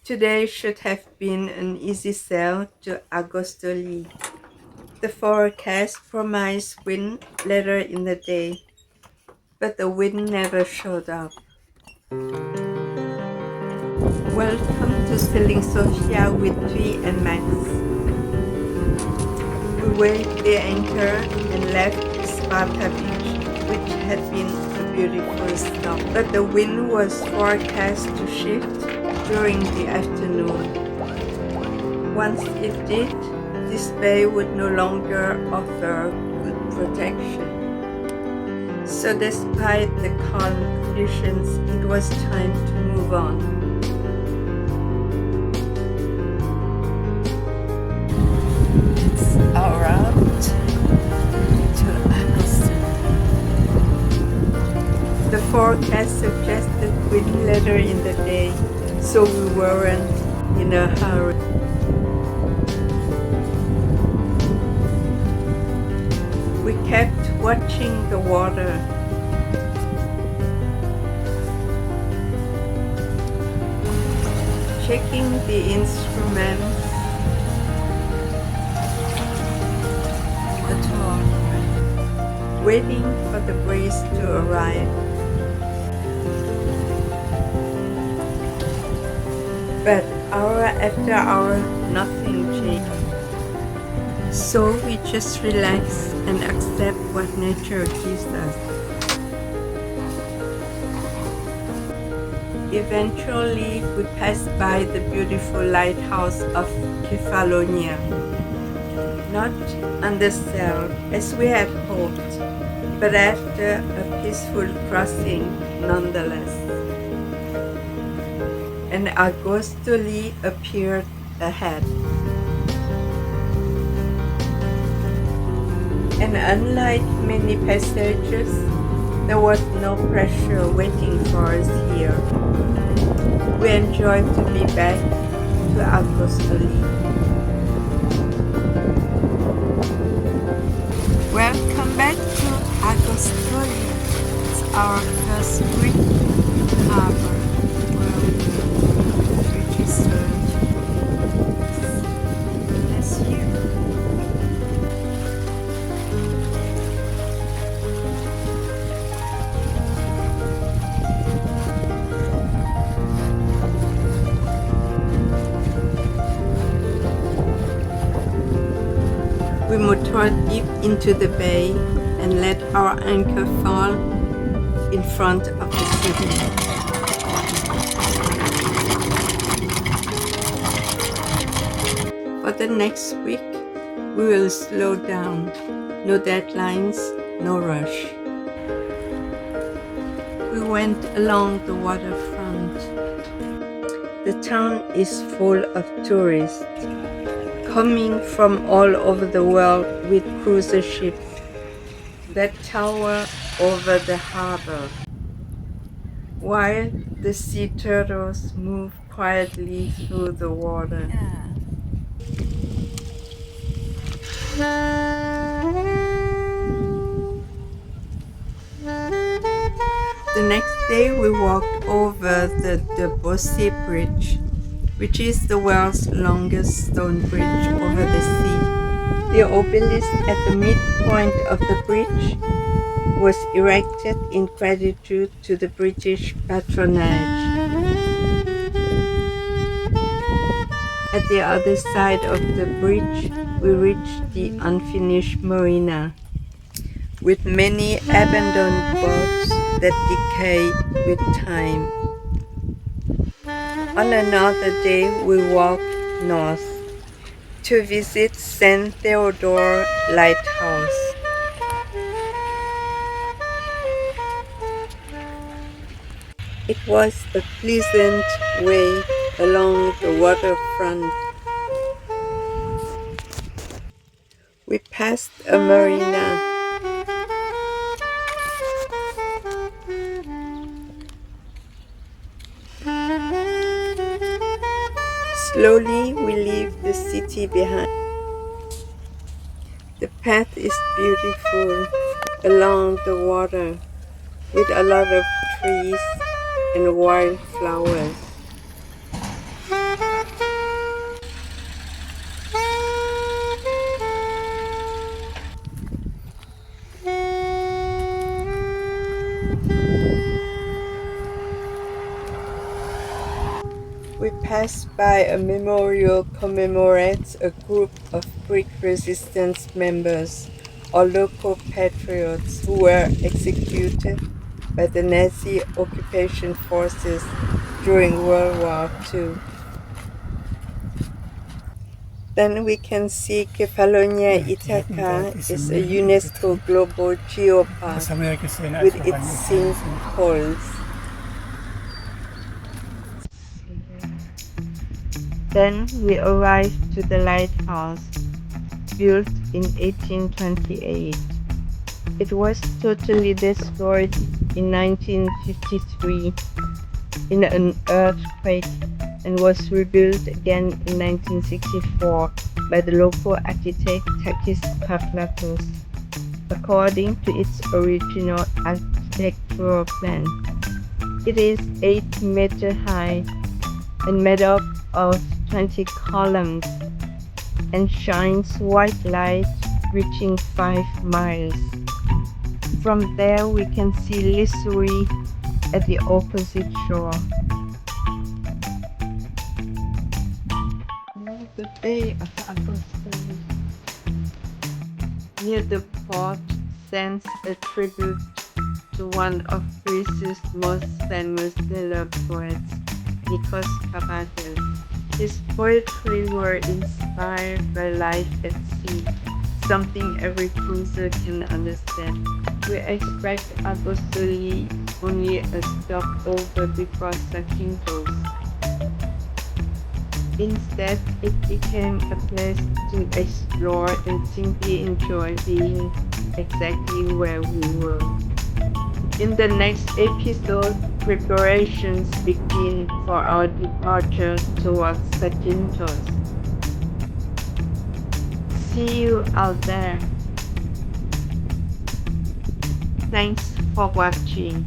Today should have been an easy sail to Argostoli. The forecast promised wind later in the day, but the wind never showed up. Welcome to sailing Sofia with Twee and Max. We weighed the anchor and left Spartia Beach, which had been a beautiful stop, but the wind was forecast to shift during the afternoon. Once it did, this bay would no longer offer good protection. So despite the calm conditions, it was time to move on. It's our route to Argostoli. The forecast suggested wind later in the day, so we weren't in a hurry. We kept watching the water. Checking the instruments. Waiting for the breeze to arrive. But hour after hour, nothing changed. So we just relax and accept what nature gives us. Eventually, we passed by the beautiful lighthouse of Kefalonia. Not under sail, as we had hoped, but after a peaceful crossing nonetheless. And Argostoli appeared ahead. And unlike many passages, there was no pressure waiting for us here. We enjoyed to be back to Argostoli. Welcome back to Argostoli. It's our first Greek harbor where we registered. Bless you. We motored deep into the bay and let our anchor fall in front of the city. For the next week, we will slow down. No deadlines, no rush. We went along the waterfront. The town is full of tourists coming from all over the world with cruise ships that tower over the harbor, while the sea turtles move quietly through the water. The next day we walked over the Spartia Bridge, which is the world's longest stone bridge over the sea. The obelisk at the midpoint of the bridge was erected in gratitude to the British patronage. At the other side of the bridge, we reached the unfinished marina, with many abandoned boats that decay with time. On another day, we walked north to visit St. Theodore Lighthouse. It was a pleasant way along the waterfront. We passed a marina. Slowly we leave the city behind. The path is beautiful along the water with a lot of trees and wildflowers. We passed by a memorial commemorates a group of Greek resistance members or local patriots who were executed by the Nazi occupation forces during World War II. Then we can see Kefalonia Ithaca is a UNESCO Global Geopark with its sinkholes. Then we arrived to the lighthouse, built in 1828. It was totally destroyed in 1953 in an earthquake and was rebuilt again in 1964 by the local architect Nikos Kavvadias, according to its original architectural plan. It is 8 meters high and made up of 20 columns and shines white light reaching 5 miles. From there we can see Lisuri at the opposite shore. The Bay of Argostoli. Near the port stands a tribute to one of Greece's most famous sailor poets, Nikos Kavvadias. His poetry were inspired by life at sea, something every cruiser can understand. We expect Argostoli only a stopover before Zakynthos. Instead, it became a place to explore and simply enjoy being exactly where we were. In the next episode, preparations begin for our departure towards Zakynthos. See you out there. Thanks for watching.